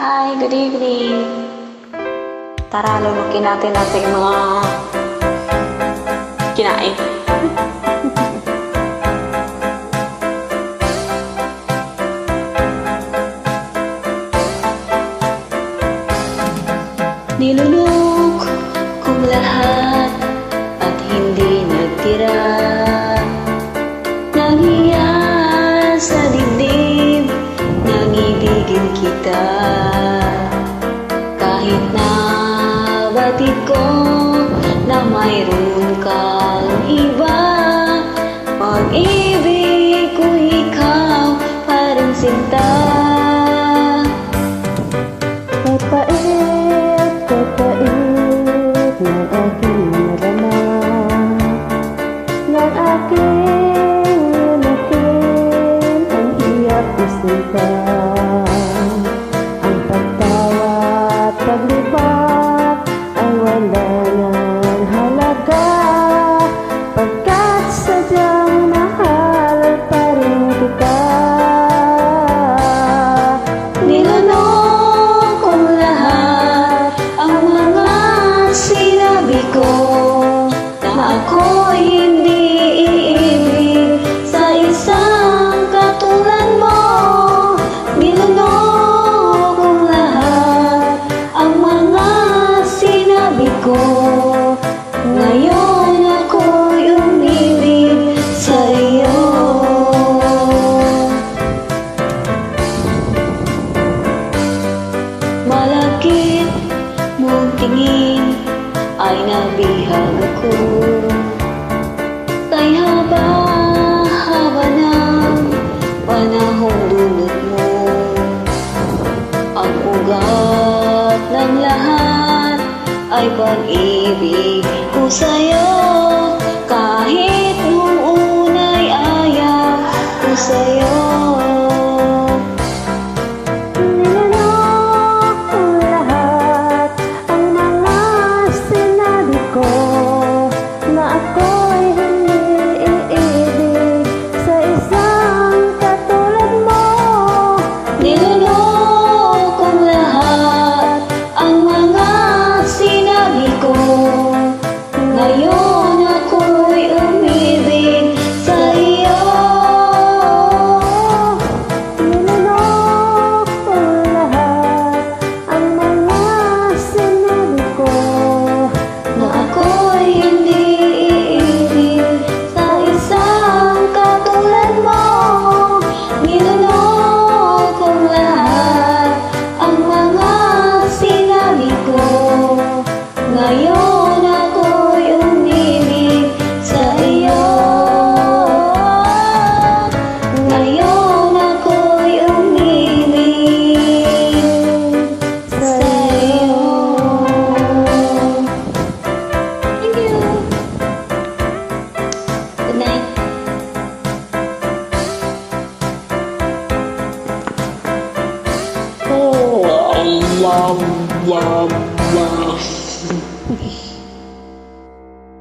Hi, good evening. Tara, lunukin natin ating mga kinain. Nilunok kong lahat at hindi nagtira. Nangiya sa dibdib nang ibigin kita. Kahit na batid ko na mayroon kang iba, pag-ibig ko ikaw pa rin sinta. Kapait ng aking marama, ng aking lunukin ang iyak isinta. Ang pagtawa at paglibak ay wala ng halaga, pagkat sadyang mahal pa rin kita. Nilunok kong lahat ang mga sinabi ko, na ako'y hindi iibig sa isang katulad mo. Nilunok kong lahat ang mga sinabi ko, ngayon ako'y umibig sa iyo. Malakit mong tingin ay nabihag ako, kay haba-haba ng panahong dulot mo. Ang ugat ng lahat ay pag-ibig ko sa'yo, kahit nung una'y ayaw ko sa'yo. Nilunok kong lahat ang mga sinabi ko, na ako'y hindi iibig sa isang katulad mo. Nilunok kong lahat ang mga sinabi ko, ngayon ako'y umibig sa iyo. Nilunok kong lahat ang mga sinabi ko, Na ako'y hindi iibig sa isang katulad mo. Nilunok kong lahat ang mga sinabi ko, ngayon ako'y umibig sa iyo. Ngayon ako'y umibig sa iyo. Thank you. Good night. Oh, I love.